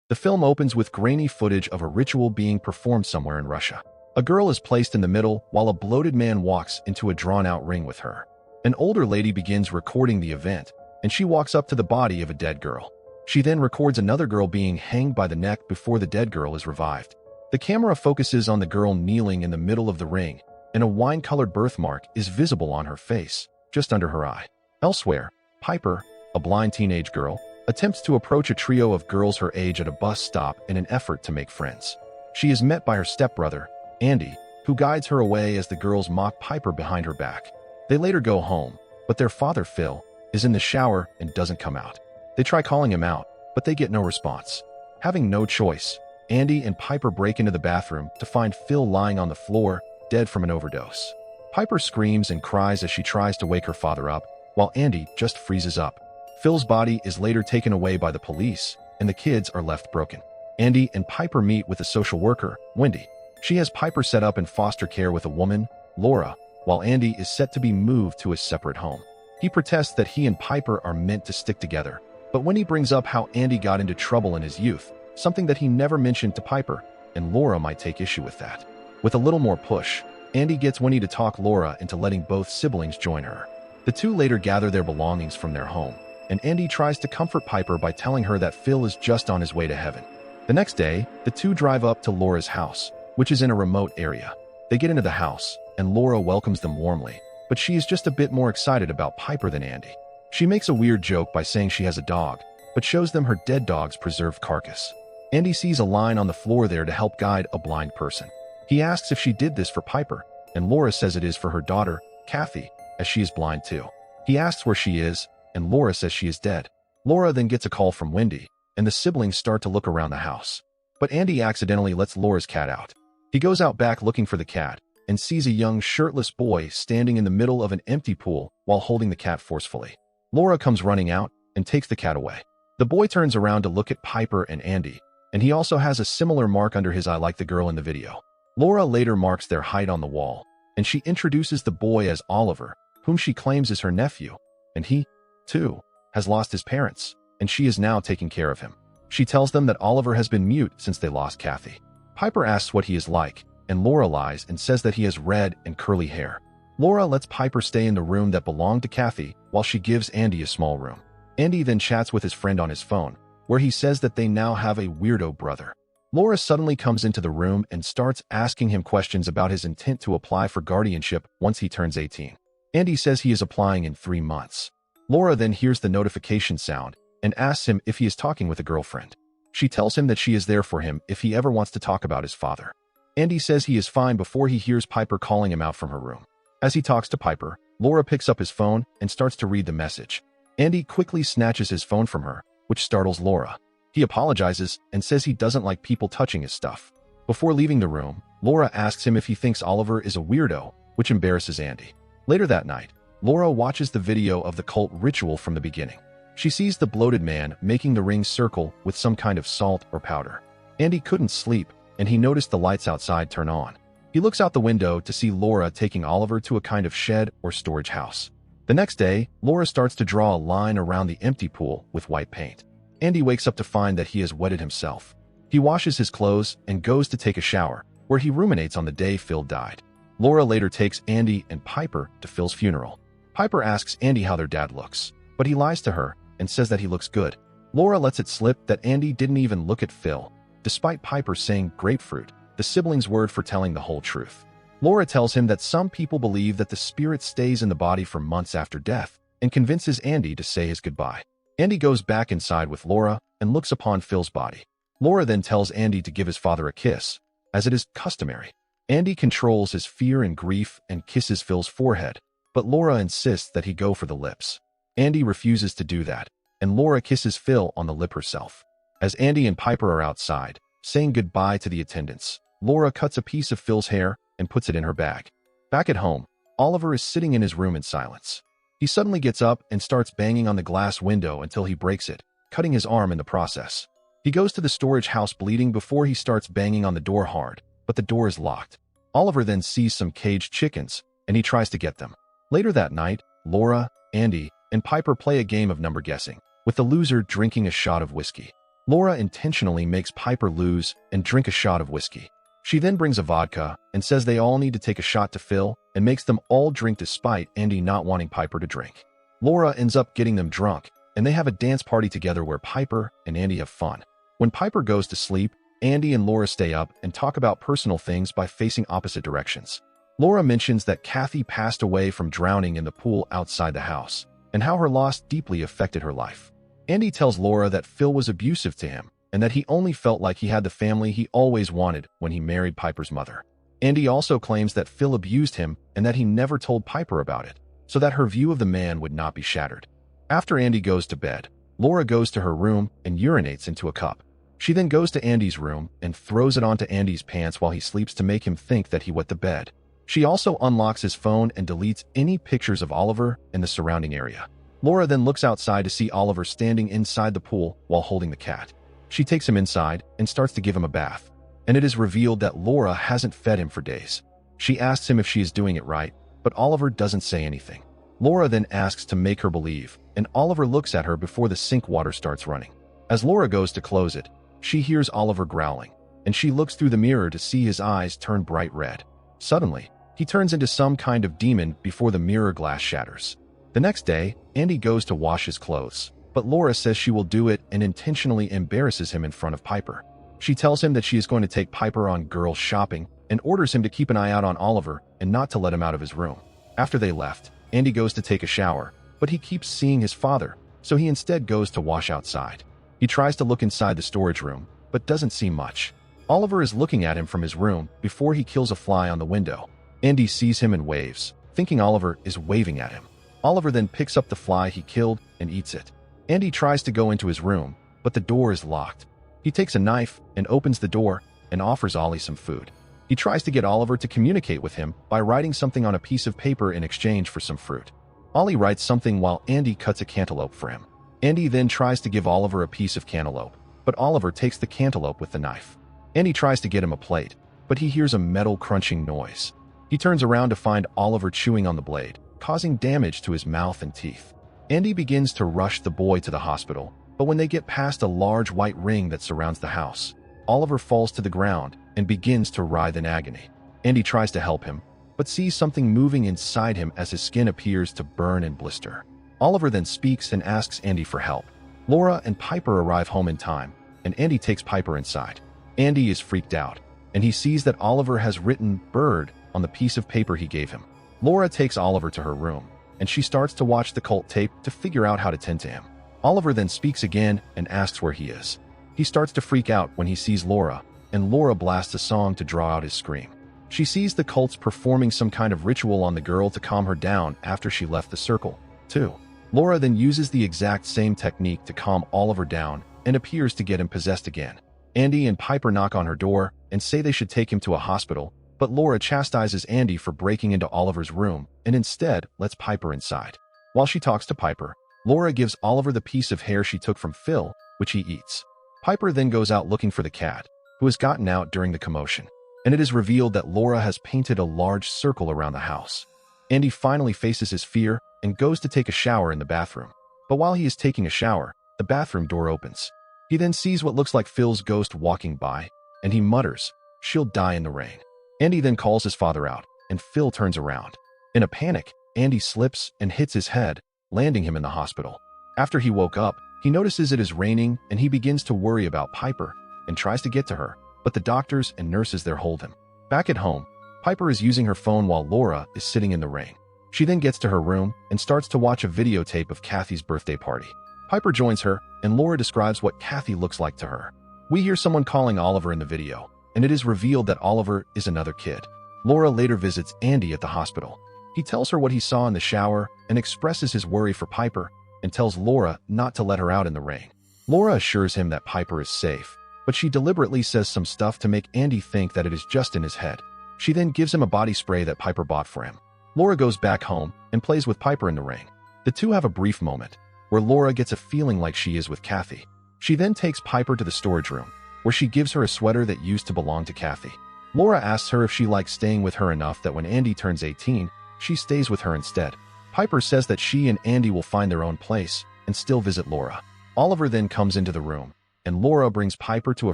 The film opens with grainy footage of a ritual being performed somewhere in Russia. A girl is placed in the middle while a bloated man walks into a drawn-out ring with her. An older lady begins recording the event, and she walks up to the body of a dead girl. She then records another girl being hanged by the neck before the dead girl is revived. The camera focuses on the girl kneeling in the middle of the ring, and a wine-colored birthmark is visible on her face, just under her eye. Elsewhere, Piper, a blind teenage girl, attempts to approach a trio of girls her age at a bus stop in an effort to make friends. She is met by her stepbrother, Andy, who guides her away as the girls mock Piper behind her back. They later go home, but their father, Phil, is in the shower and doesn't come out. They try calling him out, but they get no response. Having no choice, Andy and Piper break into the bathroom to find Phil lying on the floor, dead from an overdose. Piper screams and cries as she tries to wake her father up, while Andy just freezes up. Phil's body is later taken away by the police, and the kids are left broken. Andy and Piper meet with a social worker, Wendy. She has Piper set up in foster care with a woman, Laura, while Andy is set to be moved to a separate home. He protests that he and Piper are meant to stick together, but when he brings up how Andy got into trouble in his youth, something that he never mentioned to Piper, and Laura might take issue with that. With a little more push, Andy gets Wendy to talk Laura into letting both siblings join her. The two later gather their belongings from their home, and Andy tries to comfort Piper by telling her that Phil is just on his way to heaven. The next day, the two drive up to Laura's house, which is in a remote area. They get into the house, and Laura welcomes them warmly, but she is just a bit more excited about Piper than Andy. She makes a weird joke by saying she has a dog, but shows them her dead dog's preserved carcass. Andy sees a line on the floor there to help guide a blind person. He asks if she did this for Piper, and Laura says it is for her daughter, Kathy, as she is blind too. He asks where she is, and Laura says she is dead. Laura then gets a call from Wendy, and the siblings start to look around the house. But Andy accidentally lets Laura's cat out. He goes out back looking for the cat, and sees a young shirtless boy standing in the middle of an empty pool while holding the cat forcefully. Laura comes running out and takes the cat away. The boy turns around to look at Piper and Andy, and he also has a similar mark under his eye like the girl in the video. Laura later marks their height on the wall, and she introduces the boy as Oliver, whom she claims is her nephew, and he, too, has lost his parents, and she is now taking care of him. She tells them that Oliver has been mute since they lost Kathy. Piper asks what he is like, and Laura lies and says that he has red and curly hair. Laura lets Piper stay in the room that belonged to Kathy while she gives Andy a small room. Andy then chats with his friend on his phone, where he says that they now have a weirdo brother. Laura suddenly comes into the room and starts asking him questions about his intent to apply for guardianship once he turns 18. Andy says he is applying in 3 months. Laura then hears the notification sound and asks him if he is talking with a girlfriend. She tells him that she is there for him if he ever wants to talk about his father. Andy says he is fine before he hears Piper calling him out from her room. As he talks to Piper, Laura picks up his phone and starts to read the message. Andy quickly snatches his phone from her, which startles Laura. He apologizes and says he doesn't like people touching his stuff. Before leaving the room, Laura asks him if he thinks Oliver is a weirdo, which embarrasses Andy. Later that night, Laura watches the video of the cult ritual from the beginning. She sees the bloated man making the ring circle with some kind of salt or powder. Andy couldn't sleep, and he noticed the lights outside turn on. He looks out the window to see Laura taking Oliver to a kind of shed or storage house. The next day, Laura starts to draw a line around the empty pool with white paint. Andy wakes up to find that he has wetted himself. He washes his clothes and goes to take a shower, where he ruminates on the day Phil died. Laura later takes Andy and Piper to Phil's funeral. Piper asks Andy how their dad looks, but he lies to her and says that he looks good. Laura lets it slip that Andy didn't even look at Phil, despite Piper saying grapefruit, the siblings' word for telling the whole truth. Laura tells him that some people believe that the spirit stays in the body for months after death and convinces Andy to say his goodbye. Andy goes back inside with Laura and looks upon Phil's body. Laura then tells Andy to give his father a kiss, as it is customary. Andy controls his fear and grief and kisses Phil's forehead, but Laura insists that he go for the lips. Andy refuses to do that, and Laura kisses Phil on the lip herself. As Andy and Piper are outside, saying goodbye to the attendants, Laura cuts a piece of Phil's hair and puts it in her bag. Back at home, Oliver is sitting in his room in silence. He suddenly gets up and starts banging on the glass window until he breaks it, cutting his arm in the process. He goes to the storage house bleeding before he starts banging on the door hard, but the door is locked. Oliver then sees some caged chickens, and he tries to get them. Later that night, Laura, Andy, and Piper play a game of number guessing, with the loser drinking a shot of whiskey. Laura intentionally makes Piper lose and drink a shot of whiskey. She then brings a vodka and says they all need to take a shot to Phil and makes them all drink despite Andy not wanting Piper to drink. Laura ends up getting them drunk, and they have a dance party together where Piper and Andy have fun. When Piper goes to sleep, Andy and Laura stay up and talk about personal things by facing opposite directions. Laura mentions that Kathy passed away from drowning in the pool outside the house, and how her loss deeply affected her life. Andy tells Laura that Phil was abusive to him, and that he only felt like he had the family he always wanted when he married Piper's mother. Andy also claims that Phil abused him and that he never told Piper about it, so that her view of the man would not be shattered. After Andy goes to bed, Laura goes to her room and urinates into a cup. She then goes to Andy's room and throws it onto Andy's pants while he sleeps to make him think that he wet the bed. She also unlocks his phone and deletes any pictures of Oliver and the surrounding area. Laura then looks outside to see Oliver standing inside the pool while holding the cat. She takes him inside and starts to give him a bath, and it is revealed that Laura hasn't fed him for days. She asks him if she is doing it right, but Oliver doesn't say anything. Laura then asks to make her believe, and Oliver looks at her before the sink water starts running. As Laura goes to close it, she hears Oliver growling, and she looks through the mirror to see his eyes turn bright red. Suddenly, he turns into some kind of demon before the mirror glass shatters. The next day, Andy goes to wash his clothes, but Laura says she will do it and intentionally embarrasses him in front of Piper. She tells him that she is going to take Piper on girls shopping and orders him to keep an eye out on Oliver and not to let him out of his room. After they left, Andy goes to take a shower, but he keeps seeing his father, so he instead goes to wash outside. He tries to look inside the storage room, but doesn't see much. Oliver is looking at him from his room before he kills a fly on the window. Andy sees him and waves, thinking Oliver is waving at him. Oliver then picks up the fly he killed and eats it. Andy tries to go into his room, but the door is locked. He takes a knife and opens the door and offers Ollie some food. He tries to get Oliver to communicate with him by writing something on a piece of paper in exchange for some fruit. Ollie writes something while Andy cuts a cantaloupe for him. Andy then tries to give Oliver a piece of cantaloupe, but Oliver takes the cantaloupe with the knife. Andy tries to get him a plate, but he hears a metal crunching noise. He turns around to find Oliver chewing on the blade, causing damage to his mouth and teeth. Andy begins to rush the boy to the hospital, but when they get past a large white ring that surrounds the house, Oliver falls to the ground and begins to writhe in agony. Andy tries to help him, but sees something moving inside him as his skin appears to burn and blister. Oliver then speaks and asks Andy for help. Laura and Piper arrive home in time, and Andy takes Piper inside. Andy is freaked out, and he sees that Oliver has written "bird" on the piece of paper he gave him. Laura takes Oliver to her room, and she starts to watch the cult tape to figure out how to tend to him. Oliver then speaks again and asks where he is. He starts to freak out when he sees Laura, and Laura blasts a song to draw out his scream. She sees the cults performing some kind of ritual on the girl to calm her down after she left the circle, too. Laura then uses the exact same technique to calm Oliver down and appears to get him possessed again. Andy and Piper knock on her door and say they should take him to a hospital, but Laura chastises Andy for breaking into Oliver's room and instead lets Piper inside. While she talks to Piper, Laura gives Oliver the piece of hair she took from Phil, which he eats. Piper then goes out looking for the cat, who has gotten out during the commotion, and it is revealed that Laura has painted a large circle around the house. Andy finally faces his fear and goes to take a shower in the bathroom. But while he is taking a shower, the bathroom door opens. He then sees what looks like Phil's ghost walking by, and he mutters, "She'll die in the rain." Andy then calls his father out, and Phil turns around. In a panic, Andy slips and hits his head, landing him in the hospital. After he woke up, he notices it is raining and he begins to worry about Piper and tries to get to her, but the doctors and nurses there hold him. Back at home, Piper is using her phone while Laura is sitting in the rain. She then gets to her room and starts to watch a videotape of Kathy's birthday party. Piper joins her, and Laura describes what Kathy looks like to her. We hear someone calling Oliver in the video, and it is revealed that Oliver is another kid. Laura later visits Andy at the hospital. He tells her what he saw in the shower and expresses his worry for Piper and tells Laura not to let her out in the rain. Laura assures him that Piper is safe, but she deliberately says some stuff to make Andy think that it is just in his head. She then gives him a body spray that Piper bought for him. Laura goes back home and plays with Piper in the rain. The two have a brief moment, where Laura gets a feeling like she is with Kathy. She then takes Piper to the storage room, where she gives her a sweater that used to belong to Kathy. Laura asks her if she likes staying with her enough that when Andy turns 18, she stays with her instead. Piper says that she and Andy will find their own place and still visit Laura. Oliver then comes into the room, and Laura brings Piper to a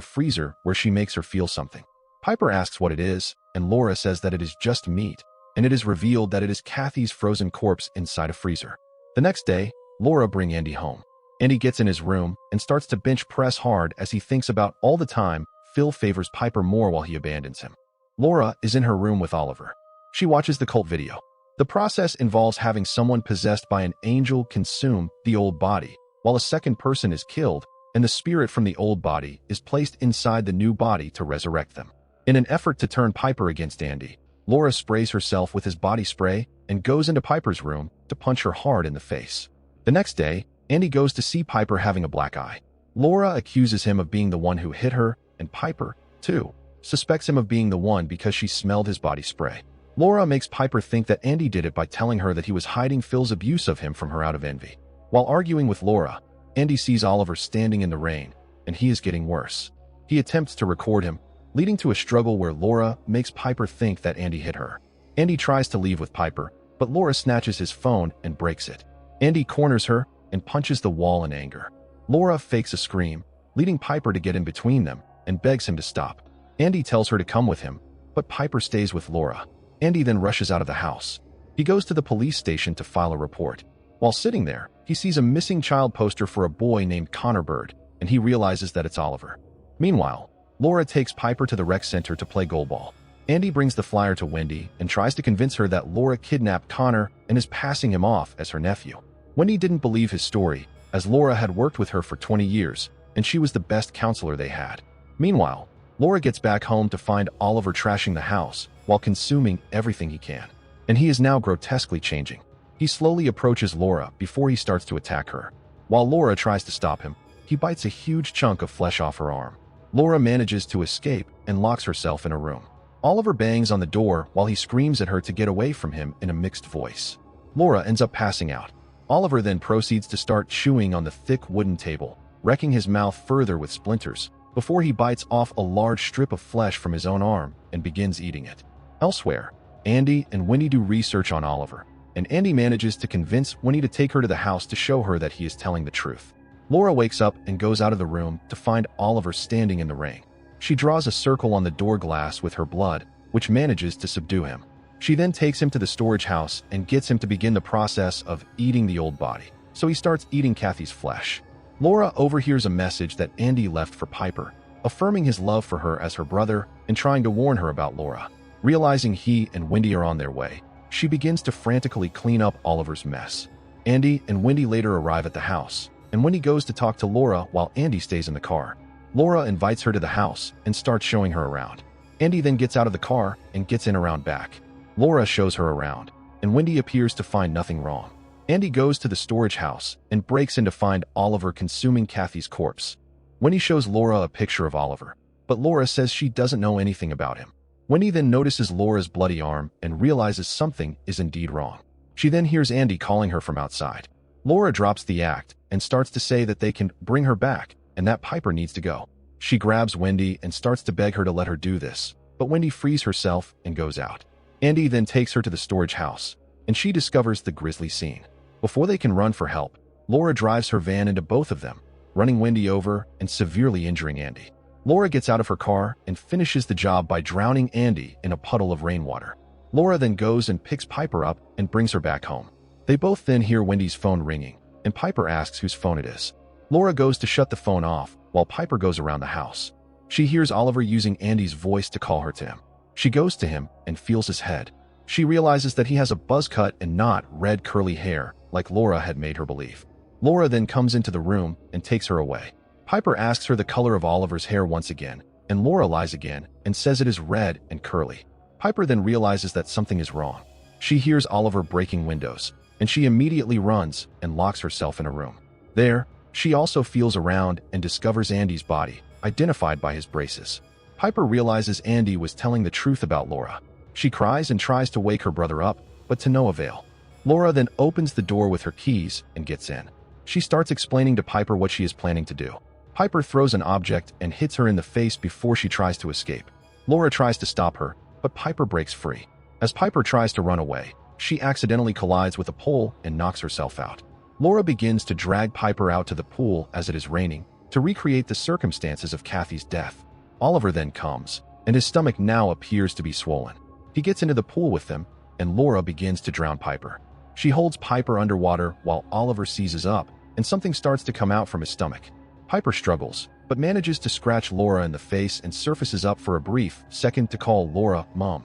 freezer where she makes her feel something. Piper asks what it is, and Laura says that it is just meat, and it is revealed that it is Kathy's frozen corpse inside a freezer. The next day, Laura brings Andy home. Andy gets in his room and starts to bench press hard as he thinks about all the time Phil favors Piper more while he abandons him. Laura is in her room with Oliver. She watches the cult video. The process involves having someone possessed by an angel consume the old body, while a second person is killed, and the spirit from the old body is placed inside the new body to resurrect them. In an effort to turn Piper against Andy, Laura sprays herself with his body spray and goes into Piper's room to punch her hard in the face. The next day, Andy goes to see Piper having a black eye. Laura accuses him of being the one who hit her, and Piper, too, suspects him of being the one because she smelled his body spray. Laura makes Piper think that Andy did it by telling her that he was hiding Phil's abuse of him from her out of envy. While arguing with Laura, Andy sees Oliver standing in the rain, and he is getting worse. He attempts to record him, leading to a struggle where Laura makes Piper think that Andy hit her. Andy tries to leave with Piper, but Laura snatches his phone and breaks it. Andy corners her and punches the wall in anger. Laura fakes a scream, leading Piper to get in between them and begs him to stop. Andy tells her to come with him, but Piper stays with Laura. Andy then rushes out of the house. He goes to the police station to file a report. While sitting there, he sees a missing child poster for a boy named Connor Bird, and he realizes that it's Oliver. Meanwhile, Laura takes Piper to the rec center to play goalball. Andy brings the flyer to Wendy and tries to convince her that Laura kidnapped Connor and is passing him off as her nephew. Wendy didn't believe his story, as Laura had worked with her for 20 years, and she was the best counselor they had. Meanwhile, Laura gets back home to find Oliver trashing the house while consuming everything he can, and he is now grotesquely changing. He slowly approaches Laura before he starts to attack her. While Laura tries to stop him, he bites a huge chunk of flesh off her arm. Laura manages to escape and locks herself in a room. Oliver bangs on the door while he screams at her to get away from him in a mixed voice. Laura ends up passing out. Oliver then proceeds to start chewing on the thick wooden table, wrecking his mouth further with splinters, before he bites off a large strip of flesh from his own arm and begins eating it. Elsewhere, Andy and Wendy do research on Oliver, and Andy manages to convince Wendy to take her to the house to show her that he is telling the truth. Laura wakes up and goes out of the room to find Oliver standing in the rain. She draws a circle on the door glass with her blood, which manages to subdue him. She then takes him to the storage house and gets him to begin the process of eating the old body, so he starts eating Kathy's flesh. Laura overhears a message that Andy left for Piper, affirming his love for her as her brother and trying to warn her about Laura. Realizing he and Wendy are on their way, she begins to frantically clean up Oliver's mess. Andy and Wendy later arrive at the house, and Wendy goes to talk to Laura while Andy stays in the car. Laura invites her to the house and starts showing her around. Andy then gets out of the car and gets in around back. Laura shows her around, and Wendy appears to find nothing wrong. Andy goes to the storage house and breaks in to find Oliver consuming Kathy's corpse. Wendy shows Laura a picture of Oliver, but Laura says she doesn't know anything about him. Wendy then notices Laura's bloody arm and realizes something is indeed wrong. She then hears Andy calling her from outside. Laura drops the act and starts to say that they can bring her back and that Piper needs to go. She grabs Wendy and starts to beg her to let her do this, but Wendy frees herself and goes out. Andy then takes her to the storage house, and she discovers the grisly scene. Before they can run for help, Laura drives her van into both of them, running Wendy over and severely injuring Andy. Laura gets out of her car and finishes the job by drowning Andy in a puddle of rainwater. Laura then goes and picks Piper up and brings her back home. They both then hear Wendy's phone ringing, and Piper asks whose phone it is. Laura goes to shut the phone off while Piper goes around the house. She hears Oliver using Andy's voice to call her to him. She goes to him and feels his head. She realizes that he has a buzz cut and not red curly hair like Laura had made her believe. Laura then comes into the room and takes her away. Piper asks her the color of Oliver's hair once again, and Laura lies again and says it is red and curly. Piper then realizes that something is wrong. She hears Oliver breaking windows, and she immediately runs and locks herself in a room. There, she also feels around and discovers Andy's body, identified by his braces. Piper realizes Andy was telling the truth about Laura. She cries and tries to wake her brother up, but to no avail. Laura then opens the door with her keys and gets in. She starts explaining to Piper what she is planning to do. Piper throws an object and hits her in the face before she tries to escape. Laura tries to stop her, but Piper breaks free. As Piper tries to run away, she accidentally collides with a pole and knocks herself out. Laura begins to drag Piper out to the pool as it is raining, to recreate the circumstances of Kathy's death. Oliver then comes, and his stomach now appears to be swollen. He gets into the pool with them, and Laura begins to drown Piper. She holds Piper underwater while Oliver seizes up, and something starts to come out from his stomach. Piper struggles, but manages to scratch Laura in the face and surfaces up for a brief second to call Laura Mom.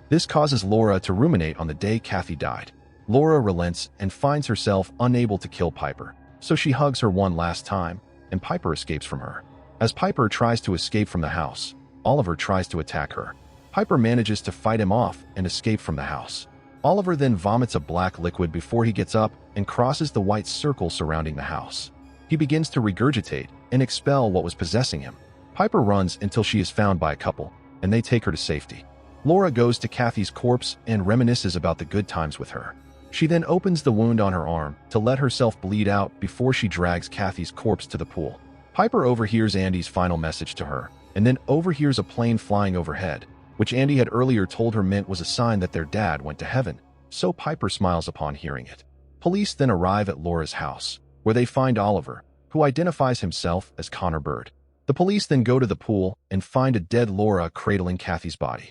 This causes Laura to ruminate on the day Kathy died. Laura relents and finds herself unable to kill Piper, so she hugs her one last time, and Piper escapes from her. As Piper tries to escape from the house, Oliver tries to attack her. Piper manages to fight him off and escape from the house. Oliver then vomits a black liquid before he gets up and crosses the white circle surrounding the house. He begins to regurgitate and expel what was possessing him. Piper runs until she is found by a couple, and they take her to safety. Laura goes to Kathy's corpse and reminisces about the good times with her. She then opens the wound on her arm to let herself bleed out before she drags Kathy's corpse to the pool. Piper overhears Andy's final message to her, and then overhears a plane flying overhead, which Andy had earlier told her meant was a sign that their dad went to heaven, so Piper smiles upon hearing it. Police then arrive at Laura's house, where they find Oliver, who identifies himself as Connor Bird. The police then go to the pool and find a dead Laura cradling Kathy's body.